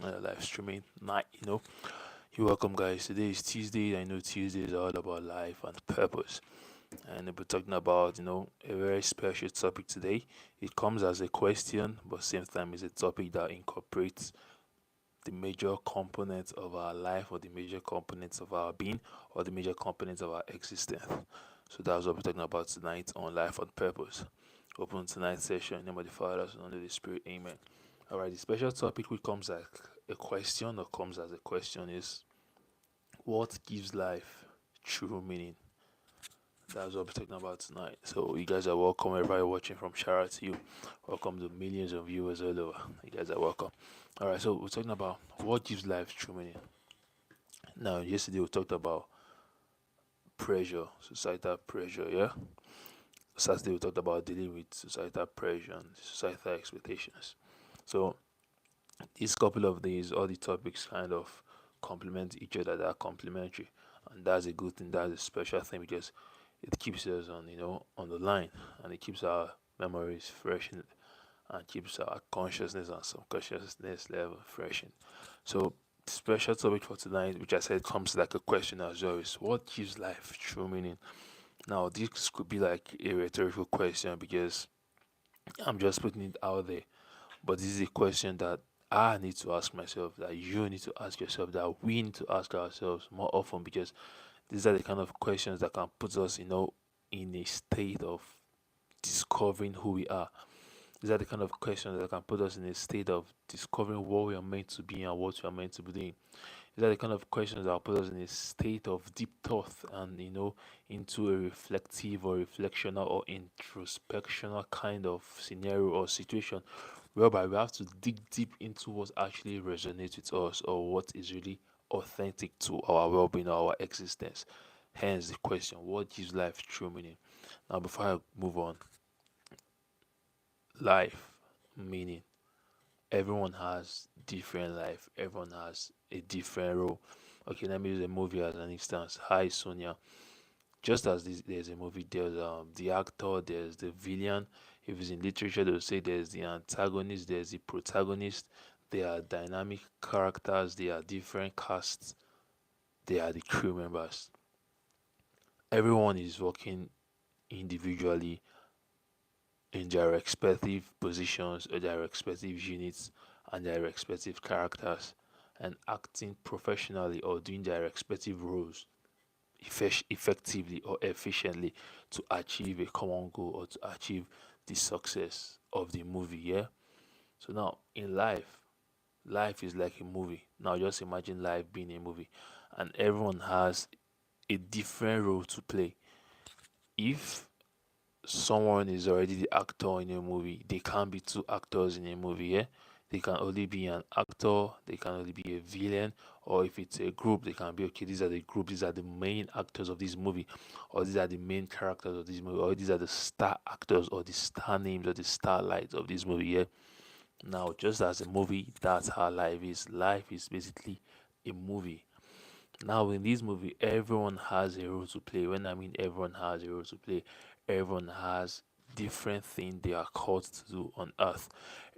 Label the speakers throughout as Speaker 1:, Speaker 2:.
Speaker 1: live streaming night. You're welcome, guys. Today is Tuesday. I know Tuesday is all about life and purpose, and we're talking about a very special topic today. It comes as a question, but same time is a topic that incorporates the major components of our life, or the major components of our being, or the major components of our existence. So that's what we're talking about tonight on life and purpose. Open tonight's session in the name of the Father, Son, and the Spirit. Amen. All right, the special topic which comes like a question, or comes as a question, is what gives life true meaning? That's what we're talking about tonight. So you guys are welcome. Everybody watching from shout out to you. Welcome to millions of viewers all over. You guys are welcome. All right, so we're talking about what gives life true meaning. Now, yesterday we talked about pressure, societal pressure. Yeah. Saturday we talked about dealing with societal pressure and societal expectations. So these couple of days, all the topics kind of complement each other. They are complementary, and that's a good thing. That's a special thing because it keeps us on the line, and it keeps our memories fresh, and keeps our consciousness and subconsciousness level fresh. So the special topic for tonight, which I said comes like a question as well, is what gives life true meaning. Now this could be like a rhetorical question because I'm just putting it out there, but this is a question that I need to ask myself, that you need to ask yourself, that we need to ask ourselves more often, because these are the kind of questions that can put us, in a state of discovering who we are. These are the kind of questions that can put us in a state of discovering what we are meant to be and what we are meant to be doing. These are the kind of questions that will put us in a state of deep thought, and into a reflective or reflectional or introspectional kind of scenario or situation, whereby we have to dig deep into what actually resonates with us, or what is really authentic to our well-being or our existence. Hence the question, what gives life true meaning? Now, before I move on, life meaning. Everyone has different life. Everyone has a different role. Okay, let me use a movie as an instance. Hi, Sonia. Just as there's a movie, there's the actor, there's the villain. If it's in literature, they'll say there's the antagonist, there's the protagonist. They are dynamic characters. They are different casts. They are the crew members. Everyone is working individually in their respective positions, or their respective units, and their respective characters, and acting professionally or doing their respective roles effectively or efficiently to achieve a common goal, or to achieve the success of the movie. Yeah. So now in life, life is like a movie. Now just imagine life being a movie, and everyone has a different role to play. If someone is already the actor in a movie, they can't be two actors in a movie. Yeah. They can only be an actor, they can only be a villain, or if it's a group, they can be, okay, these are the group, these are the main actors of this movie, or these are the main characters of this movie, or these are the star actors, or the star names, or the starlights of this movie. Yeah. Now, just as a movie, that's how life is. Life is basically a movie. Now, in this movie, everyone has a role to play. When I mean everyone has a role to play, everyone has different things they are called to do on earth.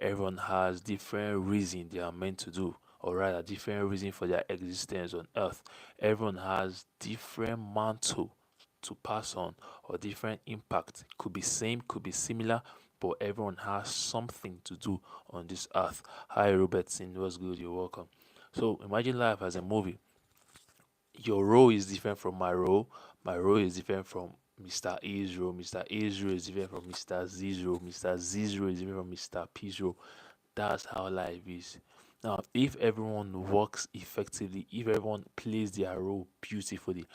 Speaker 1: Everyone has different reason they are meant to do, or rather, different reason for their existence on earth. Everyone has different mantle to pass on, or different impact. Could be same, could be similar, but everyone has something to do on this earth. Hi, Robertson. What's good? You're welcome. So imagine life as a movie. Your role is different from my role. My role is different from Mr. A's role. Mr. A's role is different from Mr. Z's role. Mr. Z's role is different from Mr. P's role. That's how life is. Now, if everyone works effectively, if everyone plays their role beautifully,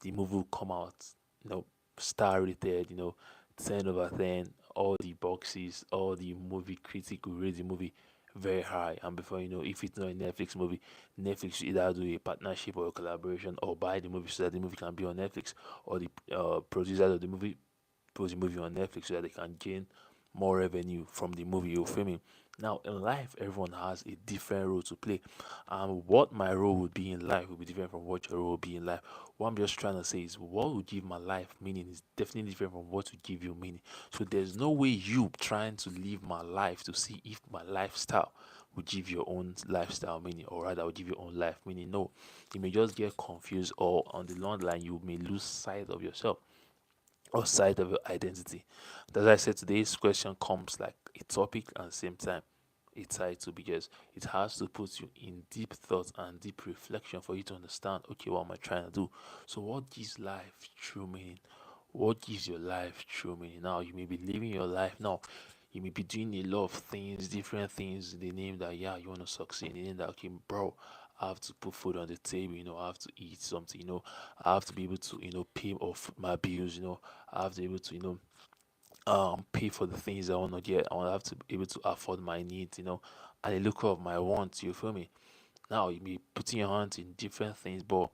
Speaker 1: the movie will come out, star rated, 10 over 10, all the boxes, all the movie critic will rate the movie very high. And before you know, if it's not a Netflix movie, Netflix should either do a partnership or a collaboration, or buy the movie so that the movie can be on Netflix, or the producers of the movie put the movie on Netflix so that they can gain more revenue from the movie you're filming. Now, in life, everyone has a different role to play, and what my role would be in life will be different from what your role will be in life. What I'm just trying to say is, what would give my life meaning is definitely different from what would give you meaning. So there's no way you trying to live my life to see if my lifestyle will give your own lifestyle meaning, or rather will give your own life meaning. No, you may just get confused, or on the long line you may lose sight of yourself or sight of your identity. As I said, today's question comes like a topic and same time a title, because it has to put you in deep thought and deep reflection for you to understand, okay, what am I trying to do? So what gives life true meaning? What gives your life true meaning? Now you may be living your life now. You may be doing a lot of things, different things. They name that, yeah, you want to succeed. They name that, okay, bro, I have to put food on the table. I have to eat something. I have to be able to, pay off my bills. I have to be able to, pay for the things I want to get. I want to have to be able to afford my needs. And a look of my wants. You feel me? Now you may be putting your hands in different things, but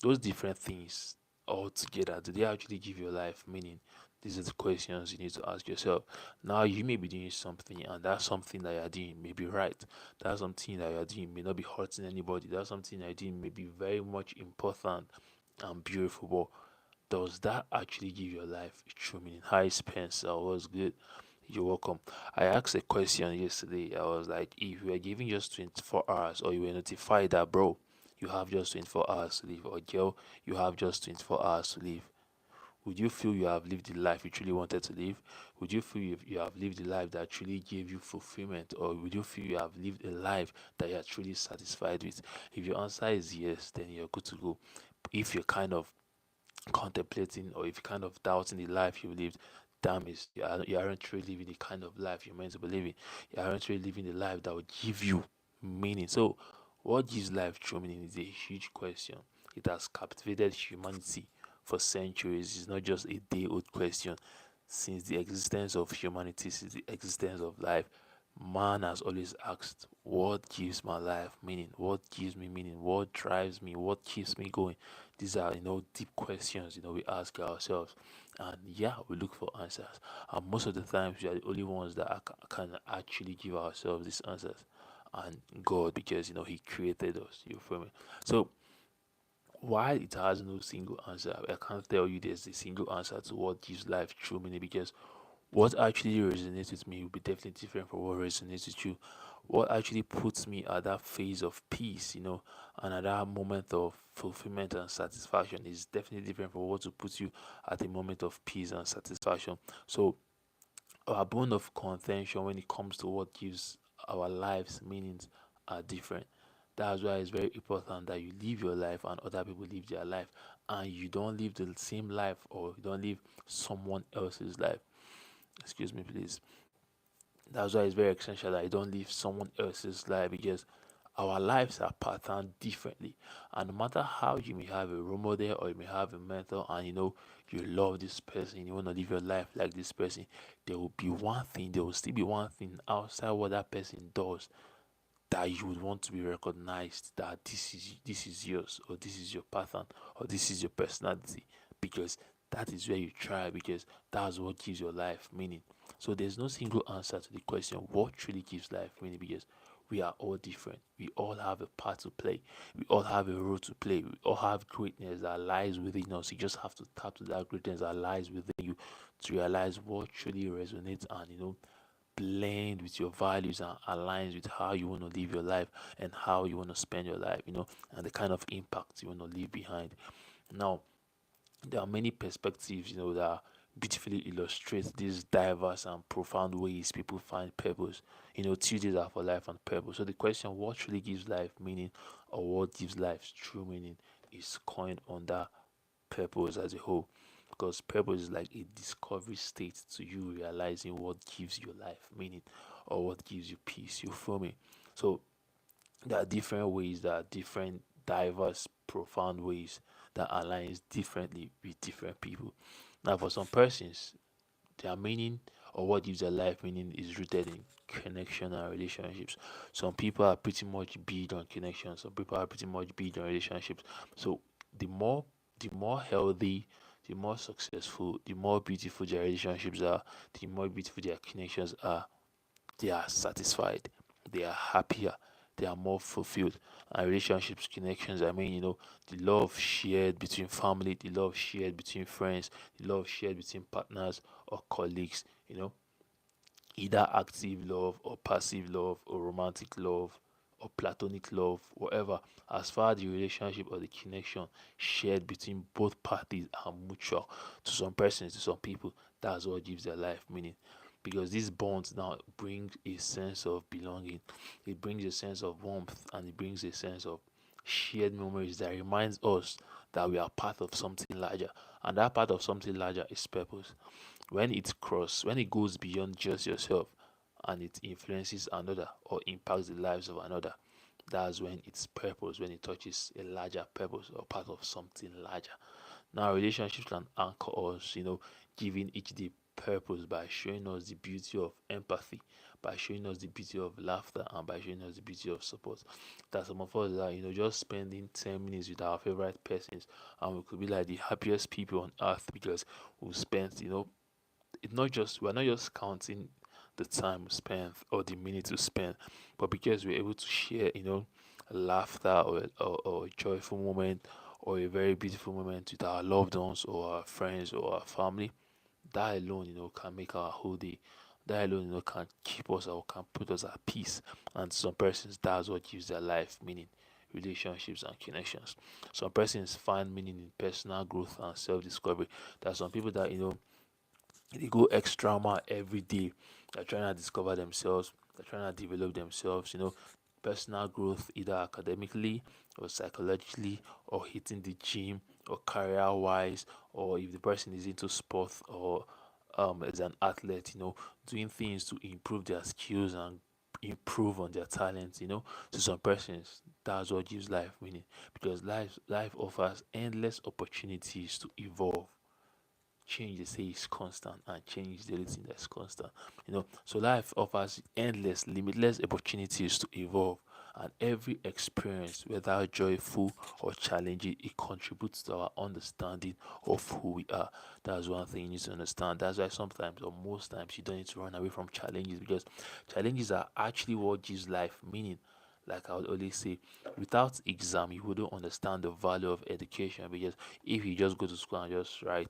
Speaker 1: those different things all together, do they actually give your life meaning? These are the questions you need to ask yourself. Now you may be doing something, and that something that you're doing may be right. That something that you're doing may not be hurting anybody. That something you're doing may be very much important and beautiful. But does that actually give your life a true meaning? Hi Spencer, was good. You're welcome. I asked a question yesterday. I was like, if you were given just 24 hours, or you were notified that, bro, you have just 24 hours to live, or girl, you have just 24 hours to live, would you feel you have lived the life you truly wanted to live? Would you feel you have lived the life that truly gave you fulfillment? Or would you feel you have lived a life that you are truly satisfied with? If your answer is yes, then you're good to go. If you're kind of contemplating, or if you're kind of doubting the life you lived, damn is you aren't really living the kind of life you're meant to be living. You aren't really living the life that will give you meaning. So what gives life true meaning is a huge question. It has captivated humanity for centuries. It's not just a day old question. Since the existence of humanity, since the existence of life, man has always asked, what gives my life meaning? What gives me meaning? What drives me? What keeps me going? These are, deep questions, we ask ourselves. And yeah, we look for answers. And most of the times, we are the only ones that can actually give ourselves these answers. And God, because, He created us. You feel me? So, while it has no single answer, I can't tell you there's a single answer to what gives life true meaning, because what actually resonates with me will be definitely different from what resonates with you. What actually puts me at that phase of peace, and at that moment of fulfillment and satisfaction is definitely different from what to put you at a moment of peace and satisfaction. So, our bone of contention when it comes to what gives our lives meanings are different. That's why it's very important that you live your life and other people live their life, and you don't live the same life, or you don't live someone else's life. Excuse me, please. That's why it's very essential that you don't live someone else's life, because our lives are patterned differently. And no matter how you may have a role model, or you may have a mentor, and you love this person, you want to live your life like this person, there will still be one thing outside what that person does that you would want to be recognized, that this is yours, or this is your pattern, or this is your personality, because that is where you try, because that's what gives your life meaning. So there's no single answer to the question what truly gives life meaning, because we are all different. We all have a part to play. We all have a role to play. We all have greatness that lies within us. You just have to tap to that greatness that lies within you to realize what truly resonates, and blend with your values and aligns with how you want to live your life, and how you want to spend your life, and the kind of impact you want to leave behind. Now, there are many perspectives, that beautifully illustrate these diverse and profound ways people find purpose. Tuesdays are for life and purpose. So the question, what really gives life meaning, or what gives life true meaning, is coined under purpose as a whole, because purpose is like a discovery state to you realizing what gives your life meaning, or what gives you peace. You feel me? So there are different ways, there are different diverse profound ways that aligns differently with different people. Now for some persons, their meaning, or what gives their life meaning, is rooted in connection and relationships. Some people are pretty much big on connection, some people are pretty much big on relationships. So the more the more healthy, the more successful, the more beautiful their relationships are, the more beautiful their connections are, they are satisfied, they are happier, they are more fulfilled. And relationships, connections, I mean, the love shared between family, the love shared between friends, the love shared between partners or colleagues, either active love or passive love or romantic love or platonic love, whatever, as far as the relationship or the connection shared between both parties are mutual. To some persons, to some people, that's what gives their life meaning. Because these bonds now bring a sense of belonging, it brings a sense of warmth, and it brings a sense of shared memories that reminds us that we are part of something larger, and that part of something larger is purpose. When it goes beyond just yourself and it influences another or impacts the lives of another, that's when it's purpose, when it touches a larger purpose or part of something larger. Now relationships can anchor us, giving each day purpose by showing us the beauty of empathy, by showing us the beauty of laughter, and by showing us the beauty of support. That some of us are, just spending 10 minutes with our favorite persons, and we could be like the happiest people on earth because we spent, it's not just we're not just counting the time spent or the minutes to spend, but because we're able to share, laughter or a joyful moment or a very beautiful moment with our loved ones or our friends or our family, that alone, can make our whole day. That alone, can keep us or can put us at peace. And some persons, that's what gives their life meaning. Relationships and connections. Some persons find meaning in personal growth and self-discovery. There are some people that they go extra mile every day. They're trying to discover themselves. They're trying to develop themselves. Personal growth either academically or psychologically or hitting the gym or career wise, or if the person is into sports or as an athlete, doing things to improve their skills and improve on their talents. To some persons, that's what gives life meaning, because life offers endless opportunities to evolve. Change, they say, is constant, and change is the only thing that's constant. So life offers endless, limitless opportunities to evolve, and every experience, whether joyful or challenging, it contributes to our understanding of who we are. That's one thing you need to understand. That's why sometimes or most times you don't need to run away from challenges, because challenges are actually what gives life meaning. Like I would always say, without exam you wouldn't understand the value of education, because if you just go to school and just write,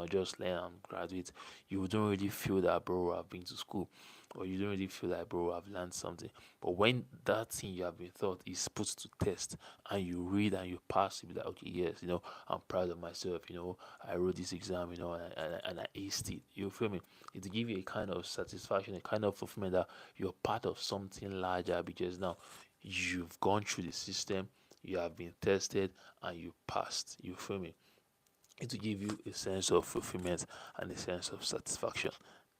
Speaker 1: just learn and graduate, you don't really feel that, bro, I've been to school, or you don't really feel like, bro, I've learned something. But when that thing you have been taught is put to test and you read and you pass, you be like, okay, yes, I'm proud of myself. I wrote this exam, and I aced it. You feel me? It give you a kind of satisfaction, a kind of fulfillment that you're part of something larger, because now you've gone through the system, you have been tested, and you passed. You feel me? It will give you a sense of fulfillment and a sense of satisfaction.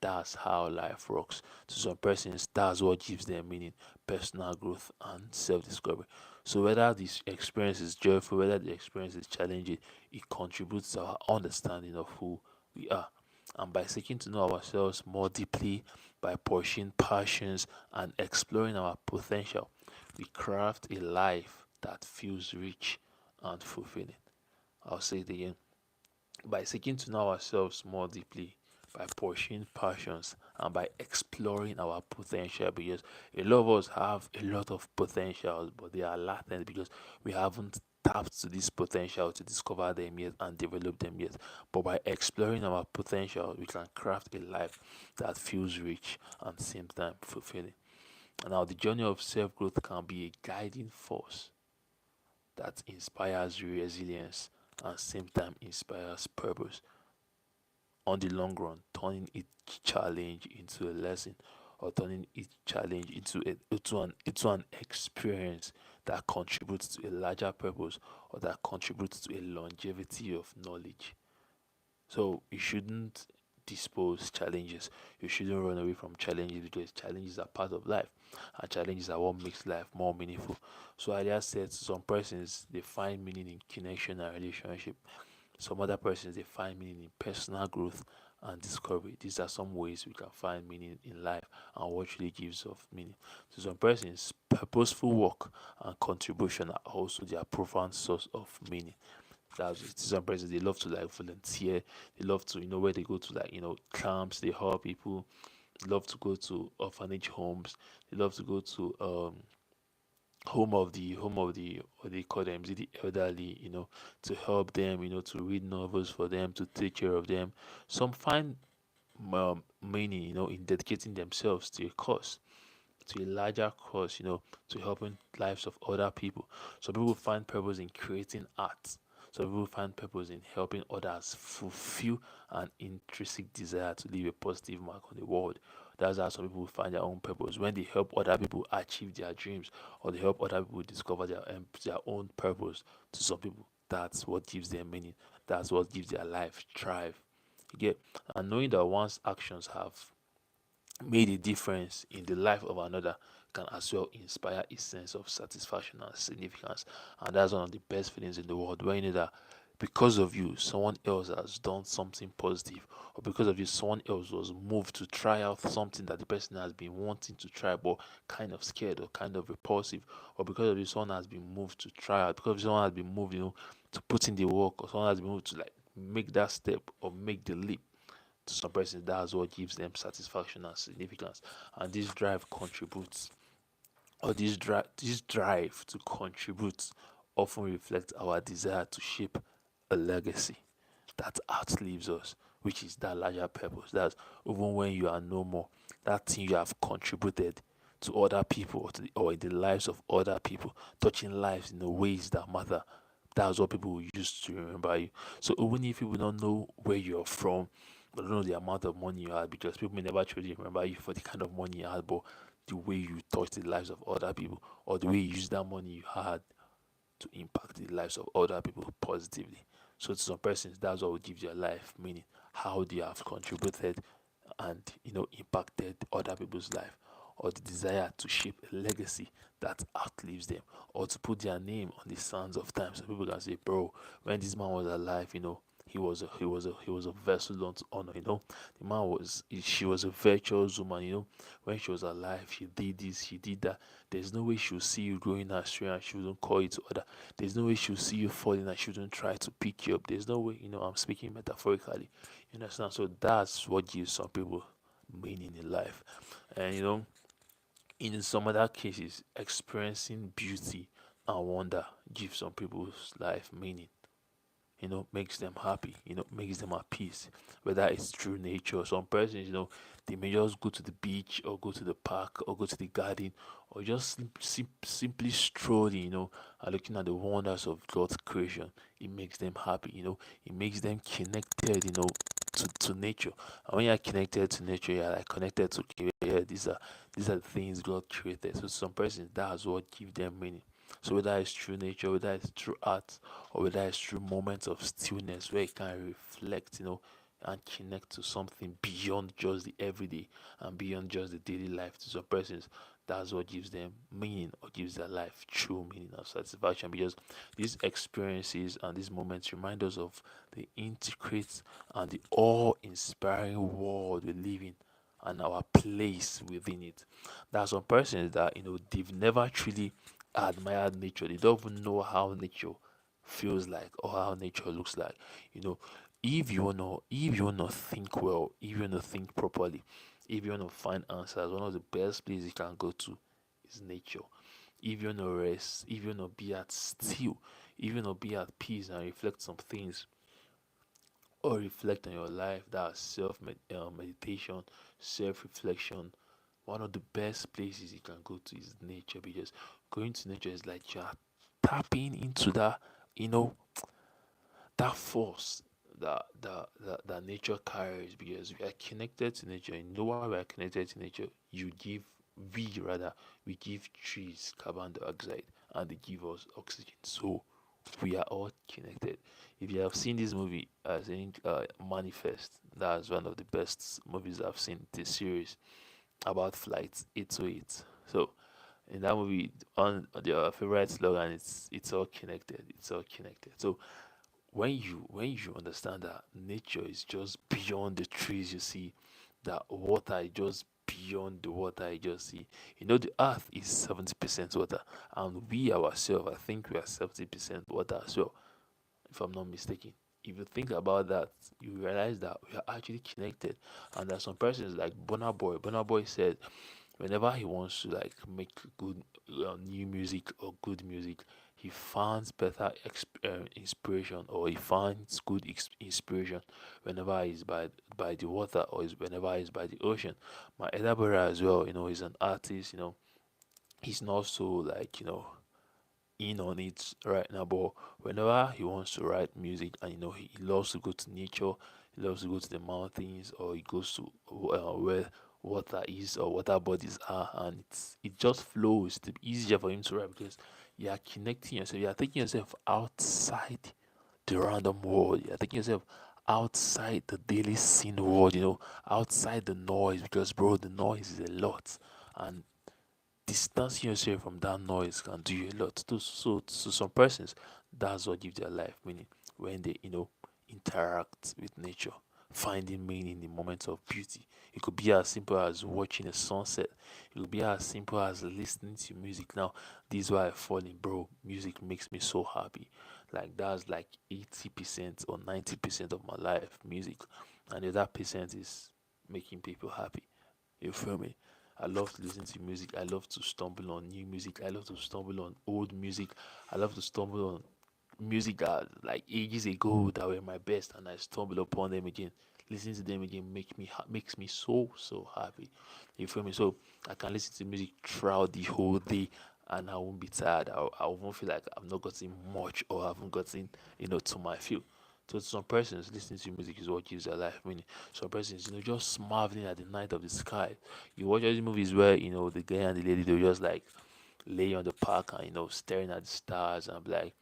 Speaker 1: That's how life works. To some persons, that's what gives them meaning, personal growth, and self discovery. So, whether this experience is joyful, whether the experience is challenging, it contributes to our understanding of who we are. And by seeking to know ourselves more deeply, by pursuing passions and exploring our potential, we craft a life that feels rich and fulfilling. I'll say it again: by seeking to know ourselves more deeply, by pursuing passions, and by exploring our potential. Because a lot of us have a lot of potentials, but they are latent because we haven't tapped to this potential to discover them yet and develop them yet. But by exploring our potential, we can craft a life that feels rich and same time fulfilling. And now the journey of self growth can be a guiding force that inspires resilience and same time inspires purpose on the long run, turning each challenge into a lesson, or turning each challenge into an experience that contributes to a larger purpose, or that contributes to a longevity of knowledge. So you shouldn't dispose challenges. You shouldn't run away from challenges, because challenges are part of life, and challenges are what makes life more meaningful. So I just said, some persons they find meaning in connection and relationship. Some other persons they find meaning in personal growth and discovery. These are some ways we can find meaning in life and what really gives of meaning. To some persons, purposeful work and contribution are also their profound source of meaning. That's it. Some persons they love to like volunteer. They love to, where they go to like, camps, they help people. They love to go to orphanage homes. They love to go to home of the what they call them, is it the elderly, to help them, to read novels for them, to take care of them. Some find meaning, in dedicating themselves to a cause, to a larger cause, to helping lives of other people. Some people find purpose in creating art. Some people find purpose in helping others fulfill an intrinsic desire to leave a positive mark on the world. That's how some people find their own purpose when they help other people achieve their dreams, or they help other people discover their own purpose. To some people, that's what gives them meaning. That's what gives their life thrive. You get, and knowing that one's actions have made a difference in the life of another can as well inspire a sense of satisfaction and significance. And that's one of the best feelings in the world, when you know that because of you, someone else has done something positive, or because of you, someone else was moved to try out something that the person has been wanting to try but kind of scared or kind of repulsive, or because of you, someone has been moved to try out, because of you, someone has been moved, to put in the work, or someone has been moved to like make that step or make the leap. To some persons, that's what gives them satisfaction and significance. And this drive contributes, or this drive to contribute often reflects our desire to shape a legacy that outlives us, which is that larger purpose. That's even when you are no more, that thing you have contributed to other people, or in the lives of other people, touching lives in the ways that matter. That's what people will use to remember you. So even if people don't know where you're from, they don't know the amount of money you had, because people may never truly remember you for the kind of money you had, but the way you touched the lives of other people, or the way you used that money you had to impact the lives of other people positively. So to some persons, that's what will give their life meaning. How they have contributed and impacted other people's life, or the desire to shape a legacy that outlives them, or to put their name on the sands of time, so people can say, bro, when this man was alive, he was a vessel unto honor. The man was she was a virtuous woman. When she was alive, she did this, she did that. There's no way she'll see you growing astray and she wouldn't call you to order. There's no way she'll see you falling and she wouldn't try to pick you up. There's no way. I'm speaking metaphorically. You understand? So that's what gives some people meaning in life. And in some other cases, experiencing beauty and wonder gives some people's life meaning. Makes them happy, makes them at peace. Whether it's through nature, some persons, they may just go to the beach, or go to the park, or go to the garden, or just simply strolling, and looking at the wonders of God's creation. It makes them happy, it makes them connected, to nature. And when you're connected to nature, you're like connected to yeah, these are the things God created. So some persons, that's what give them meaning. So whether it's through nature, whether it's through art, or whether it's through moments of stillness where you can reflect, and connect to something beyond just the everyday and beyond just the daily life. To some persons, that's what gives them meaning, or gives their life true meaning and satisfaction, because these experiences and these moments remind us of the intricate and the awe-inspiring world we live in, and our place within it. There are some persons that they've never truly admired nature. They don't even know how nature feels like, or how nature looks like. You know, if you wanna think well, if you wanna think properly, if you wanna find answers, one of the best places you can go to is nature. If you wanna rest, if you wanna be at still, if you wanna be at peace and reflect some things, or reflect on your life, that's meditation, self reflection. One of the best places you can go to is nature, because going to nature is like you're tapping into you know, that force that nature carries, because we are connected to nature. You know why we are connected to nature? We give trees carbon dioxide, and they give us oxygen. So we are all connected. If you have seen this movie, I think Manifest, that's one of the best movies I've seen this series, about flight 808. So in that movie, on their favorite slogan, it's all connected. It's all connected. So when you understand that nature is just beyond the trees you see, that water is just beyond the water you just see. The earth is 70% water, and we ourselves, I think we are 70% water as well, if I'm not mistaken. If you think about that, you realize that we are actually connected. And there's some persons like Bonner Boy. Bonner Boy said Whenever he wants to like make good new music or good music, he finds better inspiration, or he finds good inspiration whenever he's by the water, or whenever he's by the ocean. My elder brother as well, he's an artist. He's not so like in on it right now, but whenever he wants to write music, and he loves to go to nature, he loves to go to the mountains, or he goes to where water is or water bodies are, and it just flows. It's easier for him to write because you are connecting yourself, you are taking yourself outside the random world, you are taking yourself outside the daily scene world, outside the noise, because bro, the noise is a lot, and distancing yourself from that noise can do you a lot. So to some persons, that's what gives their life meaning, when they interact with nature, finding meaning in moments of beauty. It could be as simple as watching a sunset. It could be as simple as listening to music. Now, this is why I fall in, bro. Music makes me so happy. Like that's like 80% or 90% of my life, music, and the other percent is making people happy. You feel me? I love to listen to music. I love to stumble on new music. I love to stumble on old music. I love to stumble on music that like ages ago that were my best, and I stumble upon them again. Listening to them again makes me so happy. You feel me? So I can listen to music throughout the whole day, and I won't be tired. I won't feel like I've not gotten much, or I haven't gotten to my feel. So to some persons, listening to music is what gives their life meaning. Some persons, just marveling at the night of the sky. You watch all these movies where the guy and the lady, they'll just like lay on the park and staring at the stars, and be like,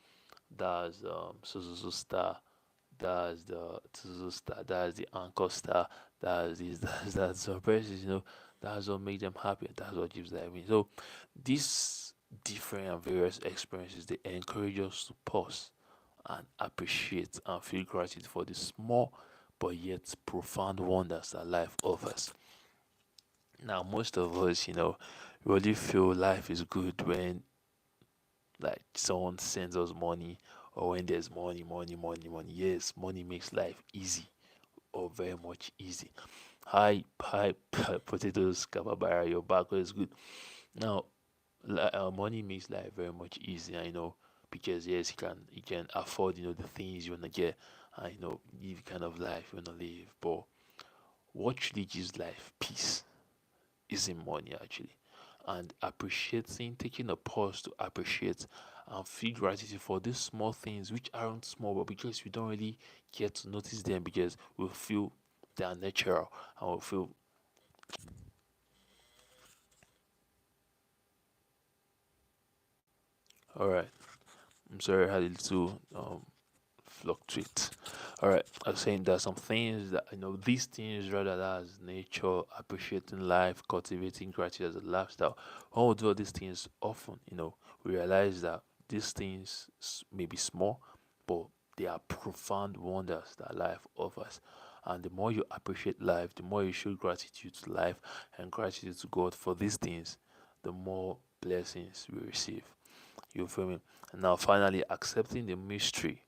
Speaker 1: that's so star, that's the so star, that's the anchor star, that's this, that's that. Some persons, that's what makes them happy. That's what gives them meaning. So these different and various experiences, they encourage us to pause and appreciate and feel gratitude for the small but yet profound wonders that life offers. Now, most of us, really feel life is good when like someone sends us money, or when there's money, money, money, money. Yes, money makes life easy, or very much easy. Hi, potatoes, kababara, your back is good. Now, money makes life very much easier, because yes, you can afford, the things you wanna get, and live the kind of life you wanna live. But what really gives life peace isn't money actually. And appreciating, taking a pause to appreciate and feel gratitude for these small things, which aren't small, but because we don't really get to notice them, because we feel they are natural, and we feel all right. I'm sorry, I had a little fluctuate. All right, I was saying there are some things that these things, rather as nature, appreciating life, cultivating gratitude as a lifestyle. When we do all these things often, we realize that these things may be small, but they are profound wonders that life offers. And the more you appreciate life, the more you show gratitude to life and gratitude to God for these things, the more blessings we receive. You feel me? And now, finally, accepting the mystery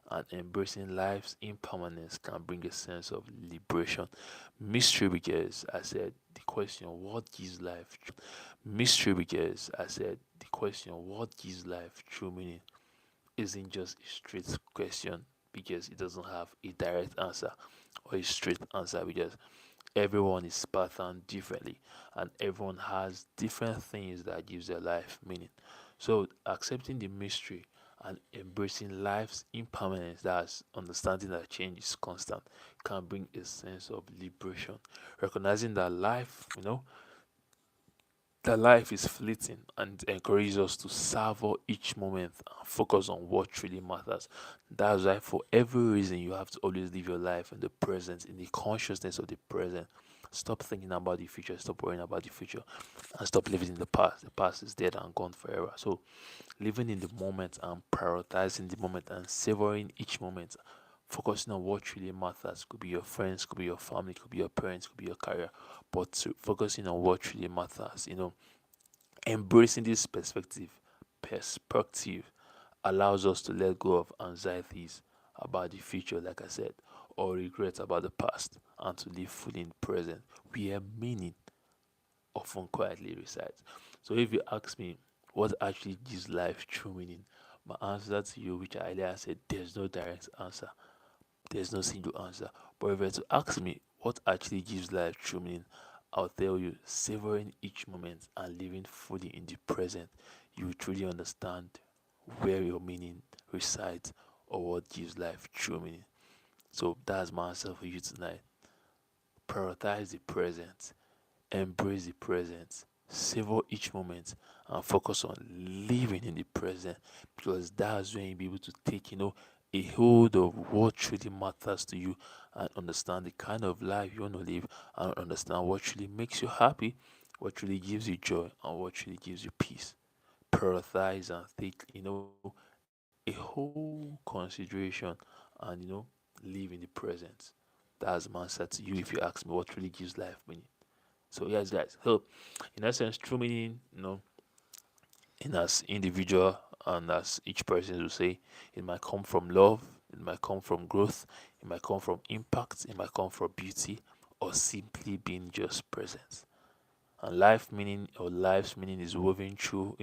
Speaker 1: and embracing life's impermanence can bring a sense of liberation. Mystery, because I said the question, what gives life? Mystery, because I said the question, what gives life true meaning, isn't just a straight question, because it doesn't have a direct answer or a straight answer, because everyone is patterned differently, and everyone has different things that gives their life meaning. So accepting the mystery and embracing life's impermanence, that's understanding that change is constant, can bring a sense of liberation. Recognizing that life is fleeting, and encourages us to savor each moment and focus on what truly matters. That's why, for every reason, you have to always live your life in the present, in the consciousness of the present. Stop thinking about the future, stop worrying about the future, and stop living in the past. The past is dead and gone forever. So living in the moment and prioritizing the moment and savoring each moment, focusing on what really matters. Could be your friends, could be your family, could be your parents, could be your career, but focusing on what really matters. Embracing this perspective allows us to let go of anxieties about the future, like I said, or regrets about the past, and to live fully in the present, where meaning often quietly resides. So if you ask me what actually gives life true meaning, my answer to you, which I earlier said, there's no direct answer. There's no single answer. But if you were to ask me what actually gives life true meaning, I'll tell you, savoring each moment and living fully in the present, you will truly understand where your meaning resides or what gives life true meaning. So that's my answer for you tonight. Prioritize the present, embrace the present, savor each moment, and focus on living in the present, because that's when you'll be able to take, a hold of what truly matters to you and understand the kind of life you want to live and understand what truly makes you happy, what truly gives you joy, and what truly gives you peace. Prioritize and take, a whole consideration and, live in the present. That's my answer to you if you ask me what really gives life meaning. So yes, guys. So in essence, true meaning, in as individual and as each person will say, it might come from love, it might come from growth, it might come from impact, it might come from beauty, or simply being just present. And life meaning or life's meaning is woven through,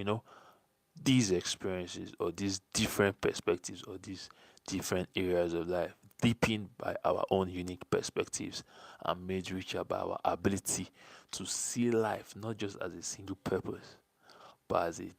Speaker 1: these experiences or these different perspectives or these different areas of life, deepened by our own unique perspectives and made richer by our ability to see life not just as a single purpose, but as a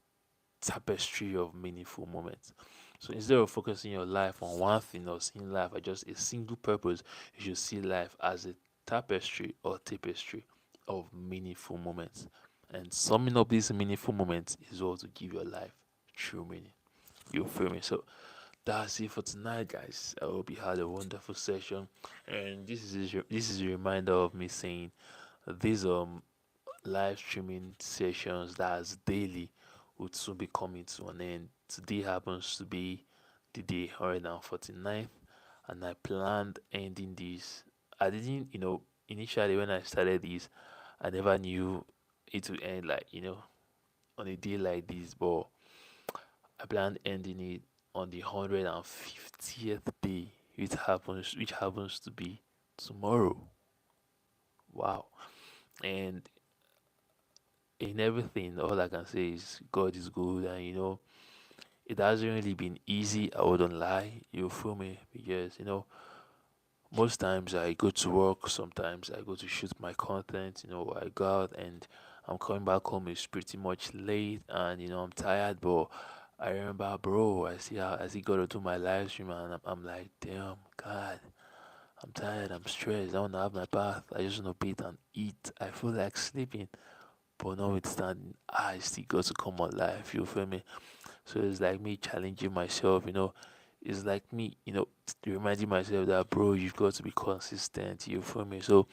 Speaker 1: tapestry of meaningful moments. So instead of focusing your life on one thing or seeing life as just a single purpose, you should see life as a tapestry of meaningful moments. And summing up these meaningful moments is all to give your life true meaning. You feel me? So that's it for tonight, guys. I hope you had a wonderful session. And this is a reminder of me saying these live streaming sessions that's daily would soon be coming to an end. Today happens to be the day 149th, and I planned ending this. I didn't, initially when I started this, I never knew it would end like, on a day like this, but I planned ending it on the 150th day, which happens to be tomorrow. Wow. And in everything, all I can say is God is good, and it hasn't really been easy. I wouldn't lie, you feel me? Because most times I go to work, sometimes I go to shoot my content. I go out and I'm coming back home. It's pretty much late, and I'm tired. But I remember, bro, I see got to do my live stream, and I'm like, damn, God, I'm tired. I'm stressed. I want to have my bath. I just want to bathe and eat. I feel like sleeping. But notwithstanding, I still got to come on live. You feel me? So it's like me challenging myself. It's like me, reminding myself that, bro, you've got to be consistent. You feel me? So,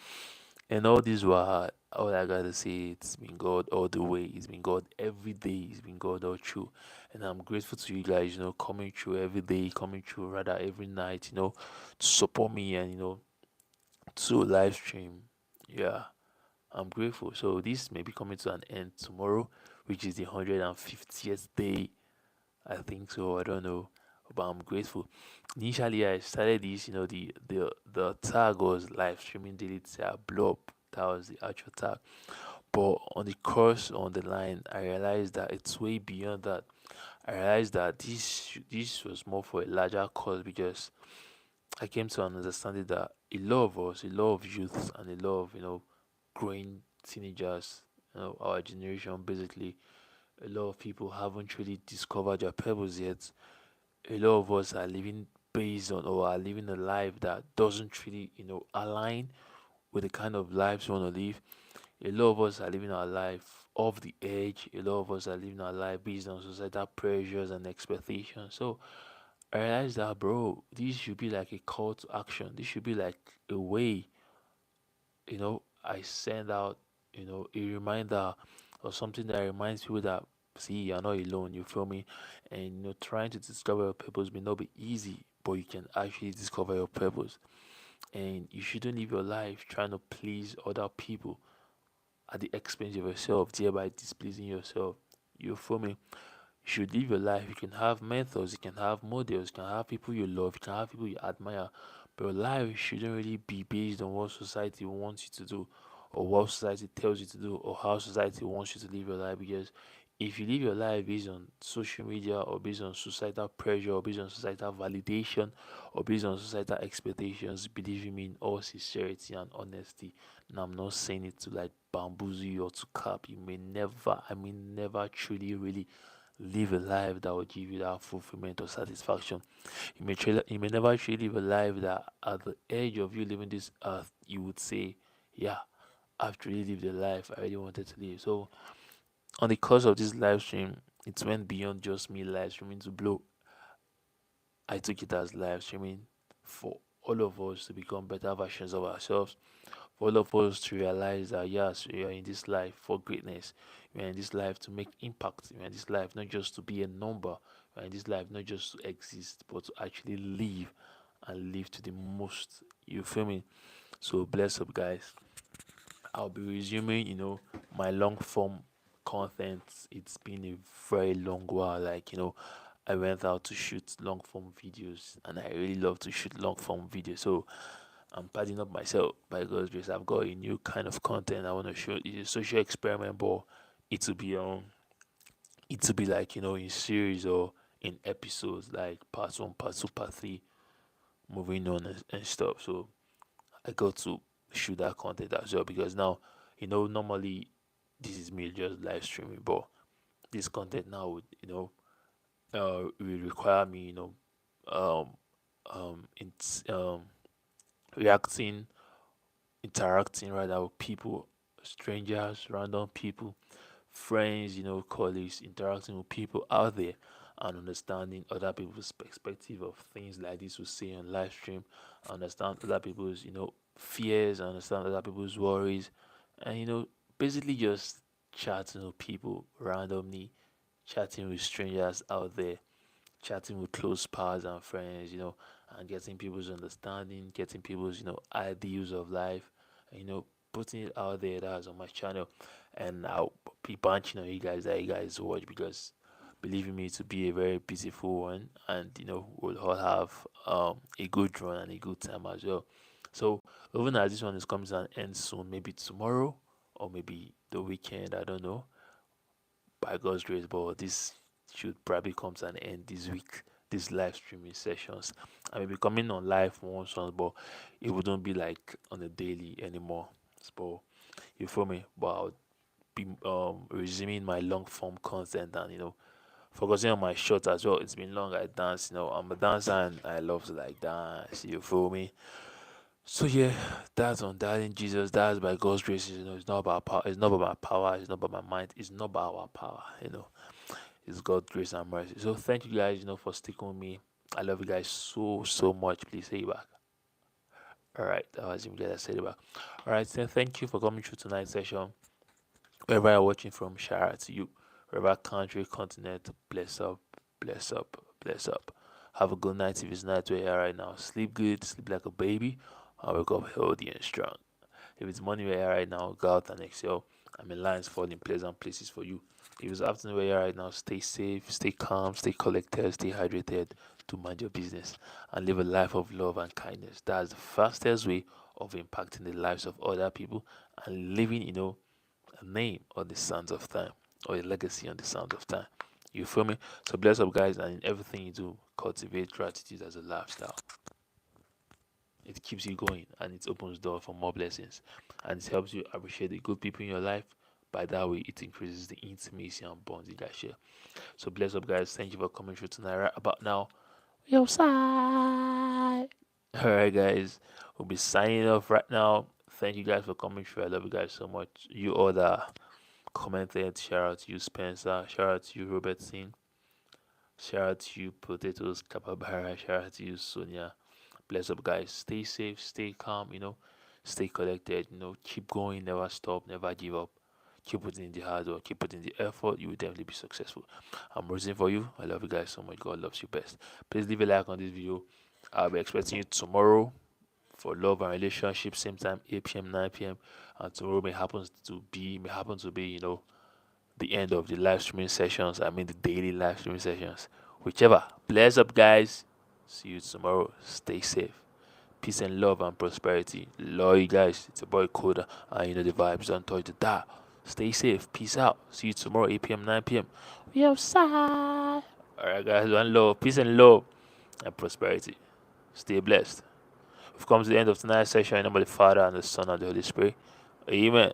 Speaker 1: and all this while, all I gotta say, it's been God all the way. It's been God every day. It's been God all through. And I'm grateful to you guys, coming through every day, coming through rather every night, to support me and, to live stream. Yeah. I'm grateful. So this may be coming to an end tomorrow, which is the 150th day. I think so. I don't know, but I'm grateful. Initially, I started this. The tag was live streaming daily blow up. That was the actual tag. But on the course on the line, I realized that it's way beyond that. I realized that this was more for a larger cause, because I came to an understanding that a lot of us, a lot of youths, and a lot of growing teenagers, our generation, basically, a lot of people haven't really discovered their purpose yet. A lot of us are living based on, or are living a life that doesn't really, align with the kind of lives we want to live. A lot of us are living our life off the edge. A lot of us are living our life based on societal pressures and expectations. So I realized that, bro, this should be like a call to action. This should be like a way, I send out, a reminder or something that reminds people that, see, you're not alone, you feel me? And, trying to discover your purpose may not be easy, but you can actually discover your purpose. And you shouldn't live your life trying to please other people at the expense of yourself, thereby displeasing yourself. You feel me? You should live your life. You can have mentors, you can have models, you can have people you love, you can have people you admire. But your life shouldn't really be based on what society wants you to do or what society tells you to do, or how society wants you to live your life. Because if you live your life based on social media, or based on societal pressure, or based on societal validation, or based on societal expectations, believe me, in all sincerity and honesty, and I'm not saying it to like bamboozle you or to cap, you may never, I mean, never truly really live a life that will give you that fulfillment or satisfaction. You may never actually live a life that at the edge of you leaving this earth, you would say, yeah, I've truly lived the life I really wanted to live. So on the course of this live stream, it went beyond just me live streaming to blow. I took it as live streaming for all of us to become better versions of ourselves, for all of us to realize that yes, we are in this life for greatness. We are in this life to make impact. We are in this life not just to be a number. We are in this life not just to exist, but to actually live and live to the most. You feel me? So bless up, guys. I'll be resuming, my long form content. It's been a very long while. Like, I went out to shoot long form videos, and I really love to shoot long form videos. So I'm padding up myself by God's grace. I've got a new kind of content I want to show. It's a social experiment, but it will be it will be like in series or in episodes, like part one, part two, part three, moving on and stuff. So I got to shoot that content as well because now, normally this is me just live streaming, but this content now would, will require me, um, it's reacting, interacting rather with people, strangers, random people, friends, colleagues, interacting with people out there and understanding other people's perspective of things like this we say on live stream, understand other people's, fears, understand other people's worries, and basically just chatting with people randomly, chatting with strangers out there, chatting with close pals and friends, and getting people's understanding, getting people's, ideals of life, and, putting it out there. That's on my channel, and I'll be bunching on you guys that you guys watch because believe me to be a very beautiful one, and we'll all have a good run and a good time as well. So even as this one is coming to an end soon, maybe tomorrow or maybe the weekend, I don't know, by God's grace, but this should probably come to an end this week. These live streaming sessions, I may be coming on live once, but it wouldn't be like on a daily anymore. But you feel me? But I'll be resuming my long form content and focusing on my short as well. It's been long. I dance, I'm a dancer and I love to like dance. You feel me? So yeah, that's on that in Jesus. That's by God's grace. It's not about power. It's not about my power. It's not about my mind. It's not about our power. It's God's grace and mercy. So thank you guys, for sticking with me. I love you guys so so much. Please say it back. All right, that was him. I said it back. All right, so thank you for coming through tonight's session. Wherever you're watching from, shout out to you. Wherever country, continent, bless up, bless up, bless up. Have a good night if it's night where you're right now. Sleep good, sleep like a baby, and wake up healthy and strong. If it's morning where you're right now, go out and excel. I mean, lines fall in pleasant places for you. If it's afternoon where you're right now, stay safe, stay calm, stay collected, stay hydrated to mind your business and live a life of love and kindness. That's the fastest way of impacting the lives of other people and living, a name on the sands of time or a legacy on the sands of time. You feel me? So bless up, guys, and in everything you do, cultivate gratitude as a lifestyle. It keeps you going and it opens doors for more blessings and it helps you appreciate the good people in your life. By that way, it increases the intimacy and bonds you guys share. So bless up, guys. Thank you for coming through tonight. Right about now, we outside. All right, guys. We'll be signing off right now. Thank you guys for coming through. I love you guys so much. You all that commented, shout out to you, Spencer. Shout out to you, Robertson. Shout out to you, Potatoes Capabara. Shout out to you, Sonia. Bless up, guys. Stay safe, stay calm, stay collected, keep going, never stop, never give up. Keep putting in the hard work, keep putting in the effort, you will definitely be successful. I'm rooting for you. I love you guys so much. God loves you best. Please leave a like on this video. I'll be expecting you tomorrow for love and relationship, same time, 8 p.m., 9 p.m. And tomorrow may happen to be, the end of the live streaming sessions. I mean the daily live streaming sessions. Whichever. Bless up, guys. See you tomorrow. Stay safe. peace and love and prosperity. Love you guys. It's a boy Coda, and you know the vibes. Don't touch the dial. Stay safe. Peace out. See you tomorrow, 8 p.m., 9 p.m. We outside. Alright, guys. One love. Peace and love and prosperity. Stay blessed. We've come to the end of tonight's session. In the name of the Father, and the Son, and the Holy Spirit. Amen.